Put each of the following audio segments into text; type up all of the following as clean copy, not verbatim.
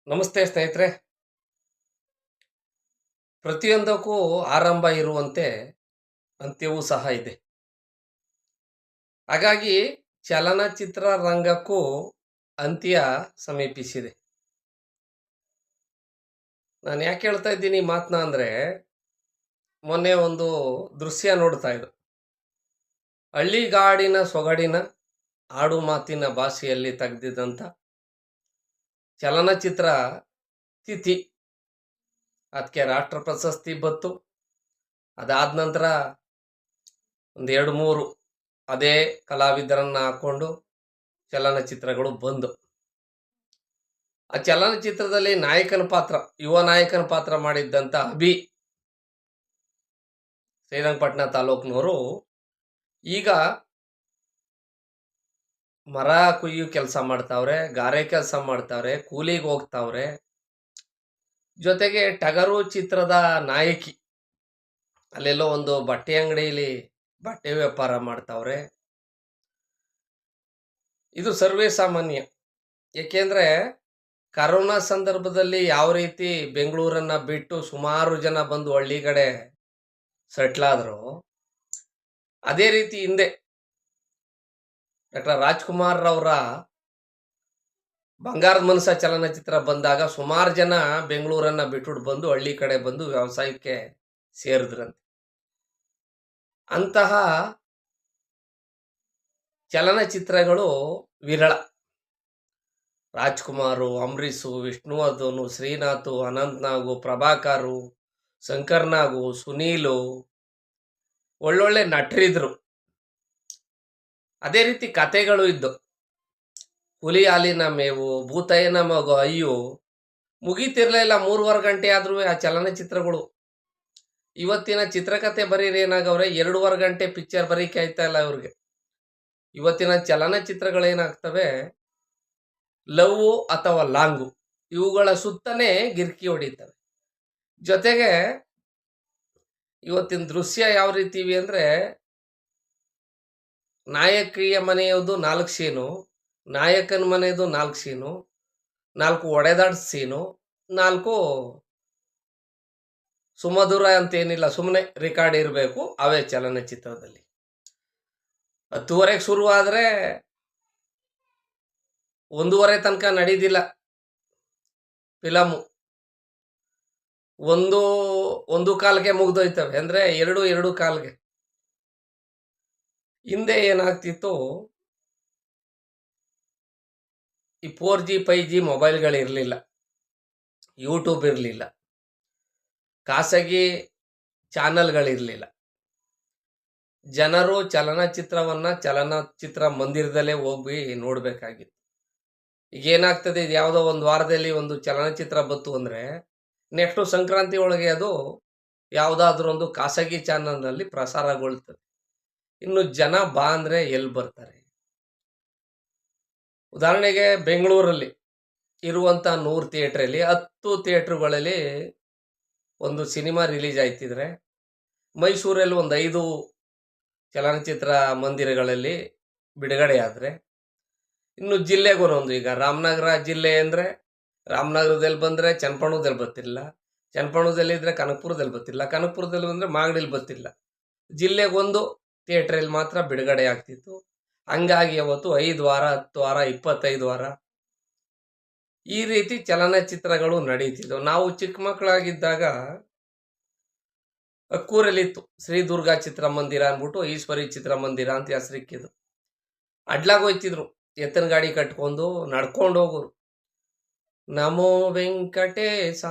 ನಮಸ್ತೆ ಸ್ನೇಹಿತರೆ. ಪ್ರತಿಯೊಂದಕ್ಕೂ ಆರಂಭ ಇರುವಂತೆ ಅಂತ್ಯವೂ ಸಹ ಇದೆ. ಹಾಗಾಗಿ ಚಲನಚಿತ್ರ ರಂಗಕ್ಕೂ ಅಂತ್ಯ ಸಮೀಪಿಸಿದೆ. ನಾನು ಯಾಕೆ ಹೇಳ್ತಾ ಇದ್ದೀನಿ ಈ ಮಾತನ್ನ ಅಂದರೆ, ಮೊನ್ನೆ ಒಂದು ದೃಶ್ಯ ನೋಡ್ತಾ ಇದ್ದೆ. ಹಳ್ಳಿಗಾಡಿನ ಸೊಗಡಿನ ಆಡು ಮಾತಿನ ಭಾಷೆಯಲ್ಲಿ ತೆಗೆದಿದ್ದಂಥ ಚಲನಚಿತ್ರ ತಿಥಿ. ಅದಕ್ಕೆ ರಾಷ್ಟ್ರ ಪ್ರಶಸ್ತಿ ಬಂತು. ಅದಾದ ನಂತರ ಒಂದು 2-3 ಅದೇ ಕಲಾವಿದರನ್ನ ಹಾಕೊಂಡು ಚಲನಚಿತ್ರಗಳು ಬಂದು, ಆ ಚಲನಚಿತ್ರದಲ್ಲಿ ನಾಯಕನ ಪಾತ್ರ, ಯುವ ನಾಯಕನ ಪಾತ್ರ ಮಾಡಿದ್ದಂಥ ಶ್ರೀರಂಗಪಟ್ಟಣ ತಾಲೂಕಿನವರು ಈಗ ಮರ ಕುಯ್ಯೋ ಕೆಲಸ ಮಾಡ್ತಾವ್ರೆ, ಗಾರೆ ಕೆಲಸ ಮಾಡ್ತಾವ್ರೆ, ಕೂಲಿಗೆ ಹೋಗ್ತಾವ್ರೆ. ಜೊತೆಗೆ ಟಗರು ಚಿತ್ರದ ನಾಯಕಿ ಅಲ್ಲೆಲ್ಲೋ ಒಂದು ಬಟ್ಟೆ ಅಂಗಡಿಯಲ್ಲಿ ಬಟ್ಟೆ ವ್ಯಾಪಾರ ಮಾಡ್ತಾವ್ರೆ. ಇದು ಸರ್ವೇ ಸಾಮಾನ್ಯ. ಏಕೆಂದ್ರೆ ಕರೋನಾ ಸಂದರ್ಭದಲ್ಲಿ ಯಾವ ರೀತಿ ಬೆಂಗಳೂರನ್ನ ಬಿಟ್ಟು ಸುಮಾರು ಜನ ಬಂದು ಹಳ್ಳಿ ಕಡೆ ಸೆಟ್ಲ್ ಆದ್ರು, ಅದೇ ರೀತಿ ಹಿಂದೆ ಡಾಕ್ಟರ್ ರಾಜ್ಕುಮಾರ್ ಅವರ ಬಂಗಾರದ ಮನಸ್ಸ ಚಲನಚಿತ್ರ ಬಂದಾಗ ಸುಮಾರು ಜನ ಬೆಂಗಳೂರನ್ನ ಬಿಟ್ಬಿಟ್ಟು ಬಂದು ಹಳ್ಳಿ ಕಡೆ ಬಂದು ವ್ಯವಸಾಯಕ್ಕೆ ಸೇರಿದ್ರಂತೆ. ಅಂತಹ ಚಲನಚಿತ್ರಗಳು ವಿರಳ. ರಾಜ್ಕುಮಾರು, ಅಂಬರೀಷು, ವಿಷ್ಣುವರ್ಧನು, ಶ್ರೀನಾಥು, ಅನಂತ್ನಾಗು, ಪ್ರಭಾಕರು, ಶಂಕರ್ನಾಗು, ಸುನೀಲು ಒಳ್ಳೊಳ್ಳೆ ನಟರಿದ್ರು. ಅದೇ ರೀತಿ ಕತೆಗಳು ಇದ್ದು. ಹುಲಿ ಹಾಲಿನ ಮೇವು, ಭೂತಯ್ಯನ ಮಗು, ಅಯ್ಯೋ ಮುಗೀತಿರ್ಲಿಲ್ಲ. 3.5 ಗಂಟೆ ಆದ್ರೂ ಆ ಚಲನಚಿತ್ರಗಳು. ಇವತ್ತಿನ ಚಿತ್ರಕಥೆ ಬರೀರಿ ಏನಾಗವ್ರೆ, 2.5 ಗಂಟೆ ಪಿಕ್ಚರ್ ಬರೀಕೆ ಆಯ್ತಾ ಇಲ್ಲ ಇವ್ರಿಗೆ. ಇವತ್ತಿನ ಚಲನಚಿತ್ರಗಳೇನಾಗ್ತವೆ, ಲವ್ ಅಥವಾ ಲಾಂಗು ಇವುಗಳ ಸುತ್ತನೇ ಗಿರ್ಕಿ ಹೊಡಿತವೆ. ಜೊತೆಗೆ ಇವತ್ತಿನ ದೃಶ್ಯ ಯಾವ ರೀತಿ ಇವೆ ಅಂದ್ರೆ, ನಾಯಕಿಯ ಮನೆಯದು 4 ಸೀನು, ನಾಯಕನ ಮನೆಯದು 4 ಸೀನು, 4 ಒಡೆದಾಡ್ ಸೀನು, 4 ಸುಮಧುರ ಅಂತೇನಿಲ್ಲ, ಸುಮ್ಮನೆ ರೆಕಾರ್ಡ್ ಇರಬೇಕು. ಅವೇ ಚಲನಚಿತ್ರದಲ್ಲಿ 10:30ಗೆ ಶುರು ಆದರೆ 1:30 ತನಕ ನಡೀದಿಲ್ಲ ಫಿಲಮು. 1:15ಗೆ ಮುಗ್ದೋಯ್ತವೆ. ಅಂದ್ರೆ 2:15ಗೆ. ಹಿಂದೆ ಏನಾಗ್ತಿತ್ತು, ಈ 4G 5G ಮೊಬೈಲ್ಗಳಿರಲಿಲ್ಲ, ಯೂಟ್ಯೂಬ್ ಇರಲಿಲ್ಲ, ಖಾಸಗಿ ಚಾನಲ್ಗಳಿರಲಿಲ್ಲ. ಜನರು ಚಲನಚಿತ್ರವನ್ನ ಚಲನಚಿತ್ರ ಮಂದಿರದಲ್ಲೇ ಹೋಗಿ ನೋಡ್ಬೇಕಾಗಿತ್ತು. ಈಗ ಏನಾಗ್ತದೆ, ಇದು ಯಾವುದೋ ಒಂದು ವಾರದಲ್ಲಿ ಒಂದು ಚಲನಚಿತ್ರ ಬಂತು ಅಂದ್ರೆ ನೆಕ್ಸ್ಟ್ ಸಂಕ್ರಾಂತಿ ಒಳಗೆ ಅದು ಯಾವುದಾದ್ರೂ ಒಂದು ಖಾಸಗಿ ಚಾನಲ್ನಲ್ಲಿ ಪ್ರಸಾರಗೊಳ್ತದೆ. ಇನ್ನು ಜನ ಬಾ ಅಂದ್ರೆ ಎಲ್ಲಿ ಬರ್ತಾರೆ? ಉದಾಹರಣೆಗೆ ಬೆಂಗಳೂರಲ್ಲಿ ಇರುವಂತ 100 ಥಿಯೇಟ್ರಲ್ಲಿ 10 ಥಿಯೇಟ್ರುಗಳಲ್ಲಿ ಒಂದು ಸಿನಿಮಾ ರಿಲೀಸ್ ಆಯ್ತಿದ್ರೆ, ಮೈಸೂರಲ್ಲಿ ಒಂದು 5 ಚಲನಚಿತ್ರ ಮಂದಿರಗಳಲ್ಲಿ ಬಿಡುಗಡೆ ಆದ್ರೆ, ಇನ್ನು ಜಿಲ್ಲೆಗೆ ಒಂದೊಂದು. ಈಗ ರಾಮನಗರ ಜಿಲ್ಲೆ ಅಂದ್ರೆ ರಾಮನಗರದಲ್ಲಿ ಬಂದ್ರೆ ಚನ್ನಪಟ್ಟಣದಲ್ಲಿ ಬರ್ತಿಲ್ಲ, ಚನ್ನಪಟ್ಟಣದಲ್ಲಿ ಇದ್ರೆ ಕನಕಪುರದಲ್ಲಿ ಬರ್ತಿಲ್ಲ, ಕನಕಪುರದಲ್ಲಿ ಬಂದ್ರೆ ಮಾಗಡಿಲಿ ಬರ್ತಿಲ್ಲ. ಜಿಲ್ಲೆಗೊಂದು ಥಿಯೇಟ್ರಲ್ಲಿ ಮಾತ್ರ ಬಿಡುಗಡೆ ಆಗ್ತಿತ್ತು. ಹಂಗಾಗಿ ಅವತ್ತು 5 ವಾರ, 10 ವಾರ, 25 ವಾರ ಈ ರೀತಿ ಚಲನಚಿತ್ರಗಳು ನಡೀತಿದ್ವು. ನಾವು ಚಿಕ್ಕ ಮಕ್ಕಳಾಗಿದ್ದಾಗ ಅಕ್ಕೂರಲ್ಲಿತ್ತು ಶ್ರೀ ದುರ್ಗಾ ಚಿತ್ರಮಂದಿರ ಅಂದ್ಬಿಟ್ಟು, ಈಶ್ವರಿ ಚಿತ್ರಮಂದಿರ ಅಂತ ಹೆಸರಿಕ್ಕಿದ್ರು. ಅಡ್ಲಾಗ ಹೋಯ್ತಿದ್ರು, ಎತ್ತನ ಗಾಡಿ ಕಟ್ಕೊಂಡು ನಡ್ಕೊಂಡು ಹೋಗೋರು. ನಮೋ ವೆಂಕಟೇಶ,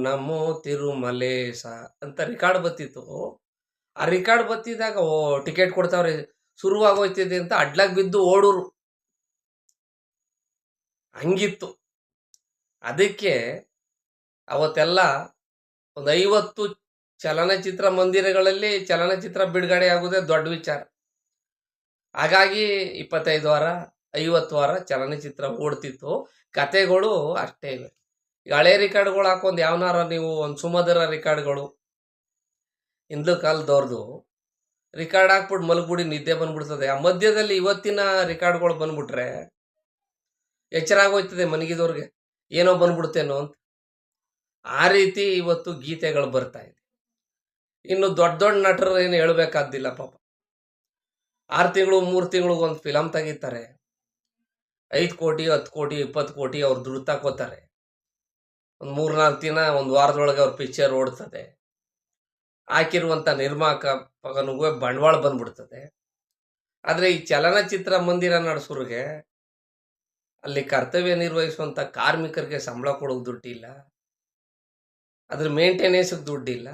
ನಮೋ ತಿರುಮಲೇಶ ಅಂತ ರಿಕಾರ್ಡ್ ಬತ್ತಿತ್ತು. ಆ ರಿಕಾರ್ಡ್ ಬತ್ತಿದಾಗ ಟಿಕೆಟ್ ಕೊಡ್ತಾವ್ರೆ, ಶುರುವಾಗೋಯ್ತಿದೆ ಅಂತ ಅಡ್ಲಾಗ್ ಬಿದ್ದು ಓಡೂರು. ಹಂಗಿತ್ತು. ಅದಕ್ಕೆ ಅವತ್ತೆಲ್ಲ ಒಂದು 50 ಚಲನಚಿತ್ರ ಮಂದಿರಗಳಲ್ಲಿ ಚಲನಚಿತ್ರ ಬಿಡುಗಡೆ ಆಗುವುದೇ ದೊಡ್ಡ ವಿಚಾರ. ಹಾಗಾಗಿ 25 ವಾರ, 50 ವಾರ ಚಲನಚಿತ್ರ ಓಡ್ತಿತ್ತು. ಕತೆಗಳು ಅಷ್ಟೇ ಇವೆ. ಈಗ ಹಳೆ ರಿಕಾರ್ಡ್ಗಳು ಹಾಕೊಂಡು ಯಾವನಾರ ನೀವು ಒಂದು ಸುಮಧುರ ರಿಕಾರ್ಡ್ಗಳು ಹಿಂದ್ಲ ಕಾಲದವ್ರದ್ದು ರಿಕಾರ್ಡ್ ಹಾಕ್ಬಿಟ್ಟು ಮಲಗ್ಬಿಡಿ, ನಿದ್ದೆ ಬಂದ್ಬಿಡ್ತದೆ. ಆ ಮಧ್ಯದಲ್ಲಿ ಇವತ್ತಿನ ರಿಕಾರ್ಡ್ಗಳು ಬಂದ್ಬಿಟ್ರೆ ಎಚ್ಚರ ಆಗೋಯ್ತದೆ ಮನಗಿದವ್ರಿಗೆ. ಏನೋ ಬಂದ್ಬಿಡ್ತೇನೋ ಅಂತ. ಆ ರೀತಿ ಇವತ್ತು ಗೀತೆಗಳು ಬರ್ತಾ ಇದೆ. ಇನ್ನು ದೊಡ್ಡ ದೊಡ್ಡ ನಟರು ಏನು ಹೇಳ್ಬೇಕಾದ್ದಿಲ್ಲ ಪಾಪ. 6 ತಿಂಗಳು 3 ತಿಂಗಳಿಗೆ ಒಂದು ಫಿಲಮ್ ತೆಗಿತಾರೆ. 5 ಕೋಟಿ 10 ಕೋಟಿ 20 ಕೋಟಿ ಅವ್ರು ದುಡ್ಡು ತಗೋತಾರೆ. ಒಂದು 3-4 ದಿನ ಒಂದು ವಾರದೊಳಗೆ ಅವ್ರ ಪಿಕ್ಚರ್ ಓಡ್ತದೆ. ಹಾಕಿರುವಂಥ ನಿರ್ಮಾಪಕನಿಗೂ ಬಂಡವಾಳ ಬಂದ್ಬಿಡ್ತದೆ. ಆದರೆ ಈ ಚಲನಚಿತ್ರ ಮಂದಿರ ನಡೆಸೋರಿಗೆ ಅಲ್ಲಿ ಕರ್ತವ್ಯ ನಿರ್ವಹಿಸುವಂಥ ಕಾರ್ಮಿಕರಿಗೆ ಸಂಬಳ ಕೊಡೋಕೆ ದುಡ್ಡಿಲ್ಲ. ಅದ್ರ ಮೇಂಟೆನೆನ್ಸ್ಗೆ ದುಡ್ಡಿಲ್ಲ.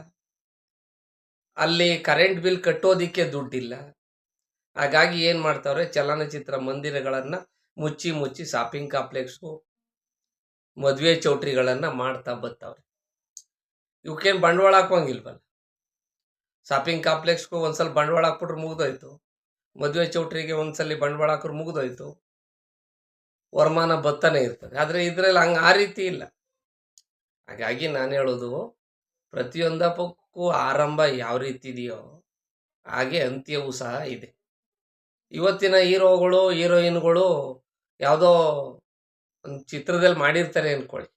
ಅಲ್ಲಿ ಕರೆಂಟ್ ಬಿಲ್ ಕಟ್ಟೋದಿಕ್ಕೆ ದುಡ್ಡಿಲ್ಲ. ಹಾಗಾಗಿ ಏನು ಮಾಡ್ತಾವ್ರೆ, ಚಲನಚಿತ್ರ ಮಂದಿರಗಳನ್ನು ಮುಚ್ಚಿ ಶಾಪಿಂಗ್ ಕಾಂಪ್ಲೆಕ್ಸು, ಮದುವೆ ಚೌಟ್ರಿಗಳನ್ನು ಮಾಡ್ತಾ ಬರ್ತಾವ್ರೆ. ಇವಕ್ಕೇನು ಬಂಡವಾಳ ಹಾಕೋಂಗಿಲ್ವಲ್ಲ. ಶಾಪಿಂಗ್ ಕಾಂಪ್ಲೆಕ್ಸ್ಗೂ ಒಂದ್ಸಲ ಬಂಡವಾಳ ಹಾಕ್ಬಿಟ್ರೆ ಮುಗಿದೋಯ್ತು. ಮದುವೆ ಚೌಟ್ರಿಗೆ ಒಂದ್ಸಲಿ ಬಂಡವಾಳ ಹಾಕಿದ್ರೆ ಮುಗಿದೋಯ್ತು. ವರಮಾನ ಬತ್ತಾನೆ ಇರ್ತದೆ. ಆದರೆ ಇದರಲ್ಲಿ ಆ ರೀತಿ ಇಲ್ಲ. ಹಾಗಾಗಿ ನಾನು ಹೇಳೋದು, ಪ್ರತಿಯೊಂದಕ್ಕೂ ಆರಂಭ ಯಾವ ರೀತಿ ಇದೆಯೋ ಹಾಗೆ ಅಂತ್ಯವೂ ಸಹ ಇದೆ. ಇವತ್ತಿನ ಹೀರೋಗಳು ಹೀರೋಯಿನ್ಗಳು ಯಾವುದೋ ಒಂದು ಚಿತ್ರದಲ್ಲಿ ಮಾಡಿರ್ತಾರೆ ಅಂದ್ಕೊಳ್ಳಿ,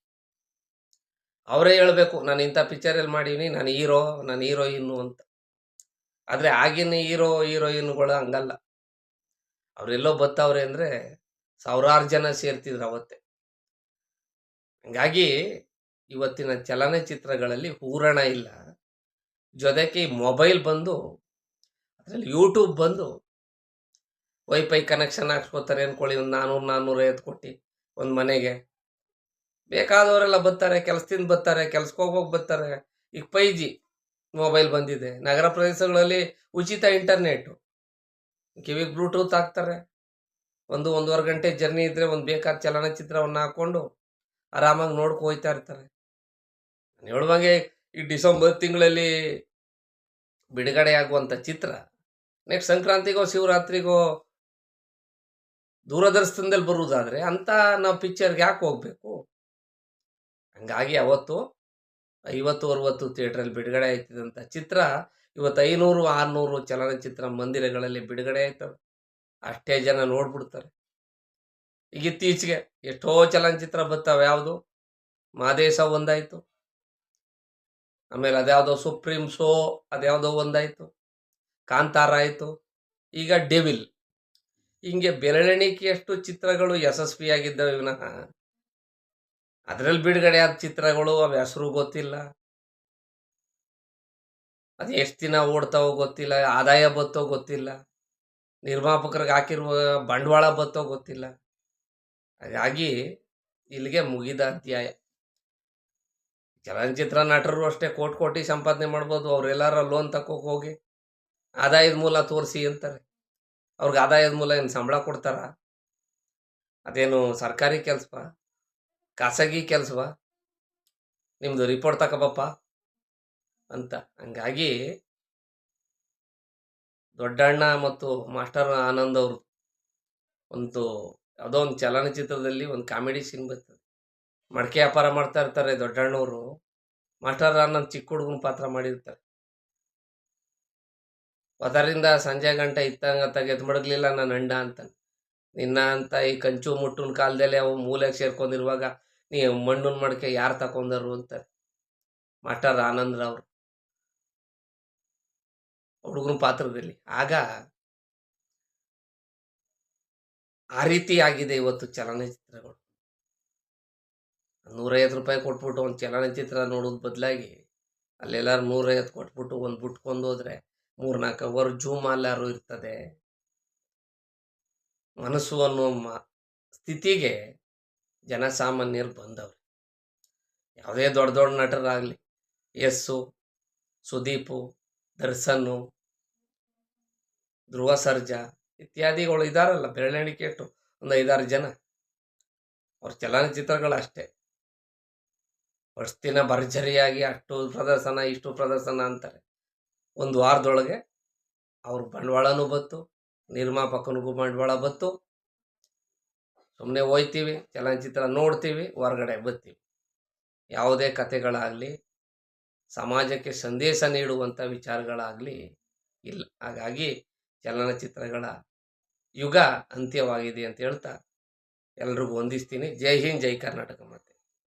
ಅವರೇ ಹೇಳಬೇಕು ನಾನು ಇಂಥ ಪಿಕ್ಚರಲ್ಲಿ ಮಾಡೀನಿ, ನಾನು ಹೀರೋ, ನಾನು ಹೀರೋಯಿನ್ನು ಅಂತ. ಆದರೆ ಆಗಿನ ಹೀರೋ ಹೀರೋಯಿನ್ಗಳು ಹಂಗಲ್ಲ. ಅವರೆಲ್ಲೋ ಬರ್ತಾವ್ರೆ ಅಂದರೆ ಸಾವಿರಾರು ಜನ ಸೇರ್ತಿದ್ರು ಅವತ್ತೇ. ಹಂಗಾಗಿ ಇವತ್ತಿನ ಚಲನಚಿತ್ರಗಳಲ್ಲಿ ಹೂರಣ ಇಲ್ಲ. ಜೊತೆಗೆ ಈ ಮೊಬೈಲ್ ಬಂದು, ಅದರಲ್ಲಿ ಯೂಟ್ಯೂಬ್ ಬಂದು, ವೈಫೈ ಕನೆಕ್ಷನ್ ಹಾಕ್ಸ್ಕೊತಾರೆ ಅಂದ್ಕೊಳ್ಳಿ, ಒಂದು 400-450 ಕೊಟ್ಟು ಒಂದು ಮನೆಗೆ. ಬೇಕಾದವರೆಲ್ಲ ಬರ್ತಾರೆ, ಕೆಲಸದಿಂದ ಬರ್ತಾರೆ, ಕೆಲ್ಸಕ್ಕೆ ಹೋಗೋಕೆ ಬರ್ತಾರೆ. ಈಗ 5G ಮೊಬೈಲ್ ಬಂದಿದೆ. ನಗರ ಪ್ರದೇಶಗಳಲ್ಲಿ ಉಚಿತ ಇಂಟರ್ನೆಟ್ಟು. ಕಿವಿಗೆ ಬ್ಲೂಟೂತ್ ಹಾಕ್ತಾರೆ. 1-1.5 ಗಂಟೆ ಜರ್ನಿ ಇದ್ದರೆ ಒಂದು ಬೇಕಾದ ಚಲನಚಿತ್ರವನ್ನು ಹಾಕ್ಕೊಂಡು ಆರಾಮಾಗಿ ನೋಡ್ಕೊ ಹೋಗ್ತಾ ಇರ್ತಾರೆ. ನಾನು ಹೇಳುವಾಗೆ ಈ ಡಿಸೆಂಬರ್ ತಿಂಗಳಲ್ಲಿ ಬಿಡುಗಡೆ ಆಗುವಂಥ ಚಿತ್ರ ನೆಕ್ಸ್ಟ್ ಸಂಕ್ರಾಂತಿಗೋ ಶಿವರಾತ್ರಿಗೋ ದೂರದರ್ಶನದಲ್ಲಿ ಬರುವುದಾದರೆ ಅಂತ ನಾವು ಪಿಕ್ಚರ್ಗೆ ಯಾಕೆ ಹೋಗಬೇಕು? ಹಂಗಾಗಿ ಅವತ್ತು 50-60 ಥಿಯೇಟ್ರಲ್ಲಿ ಬಿಡುಗಡೆ ಆಯ್ತಿದ್ದಂಥ ಚಿತ್ರ ಇವತ್ತು 500-600 ಚಲನಚಿತ್ರ ಮಂದಿರಗಳಲ್ಲಿ ಬಿಡುಗಡೆ ಆಯ್ತವೆ. ಅಷ್ಟೇ ಜನ ನೋಡ್ಬಿಡ್ತಾರೆ. ಈಗ ಇತ್ತೀಚೆಗೆ ಎಷ್ಟೋ ಚಲನಚಿತ್ರ ಬರ್ತಾವೆ. ಯಾವುದು ಮಾದೇಶ ಒಂದಾಯಿತು, ಆಮೇಲೆ ಅದ್ಯಾವುದೋ ಸುಪ್ರೀಂ ಶೋ ಅದ್ಯಾವುದೋ ಒಂದಾಯಿತು, ಕಾಂತಾರ ಆಯಿತು, ಈಗ ಡೆವಿಲ್. ಹಿಂಗೆ ಬೆರಳೆಣಿಕೆಯಷ್ಟು ಚಿತ್ರಗಳು ಯಶಸ್ವಿಯಾಗಿದ್ದಾವೆ ವಿನಃ ಅದರಲ್ಲಿ ಬಿಡುಗಡೆ ಆದ ಚಿತ್ರಗಳು ಅವ ಹೆಸರು ಗೊತ್ತಿಲ್ಲ, ಅದು ಎಷ್ಟು ದಿನ ಓಡ್ತಾವೋ ಗೊತ್ತಿಲ್ಲ, ಆದಾಯ ಬತ್ತೋ ಗೊತ್ತಿಲ್ಲ, ನಿರ್ಮಾಪಕರಿಗೆ ಹಾಕಿರುವ ಬಂಡವಾಳ ಬತ್ತೋ ಗೊತ್ತಿಲ್ಲ. ಹಾಗಾಗಿ ಇಲ್ಲಿಗೆ ಮುಗಿದ ಅಧ್ಯಾಯ. ಚಲನಚಿತ್ರ ನಟರು ಅಷ್ಟೇ ಕೋಟಿ ಸಂಪಾದನೆ ಮಾಡ್ಬೋದು. ಅವರೆಲ್ಲರ ಲೋನ್ ತಗೋಕೆ ಹೋಗಿ ಆದಾಯದ ಮೂಲ ತೋರಿಸಿ ಅಂತಾರೆ. ಅವ್ರಿಗೆ ಆದಾಯದ ಮೂಲ ಏನು ಸಂಬಳ ಕೊಡ್ತಾರ? ಅದೇನು ಸರ್ಕಾರಿ ಕೆಲಸವಾ, ಖಾಸಗಿ ಕೆಲಸವಾ? ನಿಮ್ಮದು ರಿಪೋರ್ಟ್ ತಗೋಬಪ್ಪ ಅಂತ. ಹಂಗಾಗಿ ದೊಡ್ಡಣ್ಣ ಮತ್ತು ಮಾಸ್ಟರ್ ಆನಂದ್ ಅವರು ಒಂದು ಯಾವುದೋ ಒಂದು ಚಲನಚಿತ್ರದಲ್ಲಿ ಒಂದು ಕಾಮಿಡಿ ಸೀನ್ ಬರ್ತದೆ. ಮಡಕೆ ವ್ಯಾಪಾರ ಮಾಡ್ತಾ ಇರ್ತಾರೆ ದೊಡ್ಡಣ್ಣವರು. ಮಾಸ್ಟರ್ ಆನಂದ್ ಚಿಕ್ಕ ಹುಡುಗನ ಪಾತ್ರ ಮಾಡಿರ್ತಾರೆ. ಅದರಿಂದ ಸಂಜೆ ಗಂಟೆ ಇತ್ತಂಗ ತೆಗೆದು ಮಡಗಲಿಲ್ಲ ನನ್ನ ಅಂಡ ಅಂತ. ನಿನ್ನ ಅಂತ ಈ ಕಂಚು ಮುಟ್ಟುನ ಕಾಲದಲ್ಲಿ ಅವು ಮೂಲೆಗೆ ಸೇರ್ಕೊಂಡಿರುವಾಗ ನೀ ಮಣ್ಣನ ಮಡಕೆ ಯಾರು ತಗೊಂಡರು ಅಂತಾರೆ ಮಾಸ್ಟರ್ ಆನಂದ್ರವರು ಹುಡುಗನ ಪಾತ್ರದಲ್ಲಿ. ಆಗ ಆ ರೀತಿ ಆಗಿದೆ ಇವತ್ತು ಚಲನಚಿತ್ರಗಳು. 150 ರೂಪಾಯಿ ಕೊಟ್ಬಿಟ್ಟು ಒಂದು ಚಲನಚಿತ್ರ ನೋಡೋದು ಬದಲಾಗಿ ಅಲ್ಲೆಲ್ಲರೂ 150 ಕೊಟ್ಬಿಟ್ಟು ಒಂದು ಬಿಟ್ಕೊಂಡು ಹೋದ್ರೆ 3-4 ಅವರ್ ಜೂಮ್ ಅಲ್ಲಾರು ಇರ್ತದೆ. ಮನಸ್ಸು ಅನ್ನೋ ಸ್ಥಿತಿಗೆ ಜನಸಾಮಾನ್ಯರು ಬಂದವ್ರು. ಯಾವುದೇ ದೊಡ್ಡ ದೊಡ್ಡ ನಟರಾಗಲಿ, ಯಸ್ಸು, ಸುದೀಪು, ದರ್ಶನ್ನು, ಧ್ರುವ ಸರ್ಜಾ ಇತ್ಯಾದಿಗಳು ಇದಾರಲ್ಲ, ಬೆರಳೆಣಿಕೆಟ್ಟು ಒಂದು 5-6 ಜನ. ಅವ್ರ ಚಲನಚಿತ್ರಗಳು ಅಷ್ಟೇ ವರ್ಷ ದಿನ ಭರ್ಜರಿಯಾಗಿ ಅಷ್ಟು ಪ್ರದರ್ಶನ ಇಷ್ಟು ಪ್ರದರ್ಶನ ಅಂತಾರೆ. ಒಂದು ವಾರದೊಳಗೆ ಅವ್ರ ಬಂಡವಾಳನೂ ಬತ್ತು, ನಿರ್ಮಾಪಕನಿಗೂ ಬಂಡವಾಳ ಬತ್ತು. ಸುಮ್ಮನೆ ಹೋಯ್ತೀವಿ, ಚಲನಚಿತ್ರ ನೋಡ್ತೀವಿ, ಹೊರಗಡೆ ಬರ್ತೀವಿ. ಯಾವುದೇ ಕಥೆಗಳಾಗಲಿ, ಸಮಾಜಕ್ಕೆ ಸಂದೇಶ ನೀಡುವಂಥ ವಿಚಾರಗಳಾಗಲಿ ಇಲ್ಲ. ಹಾಗಾಗಿ ಚಲನಚಿತ್ರಗಳ ಯುಗ ಅಂತ್ಯವಾಗಿದೆ ಅಂತ ಹೇಳ್ತಾ ಎಲ್ರಿಗೂ ವಂದಿಸ್ತೀನಿ. ಜೈ ಹಿಂದ್, ಜೈ ಕರ್ನಾಟಕ.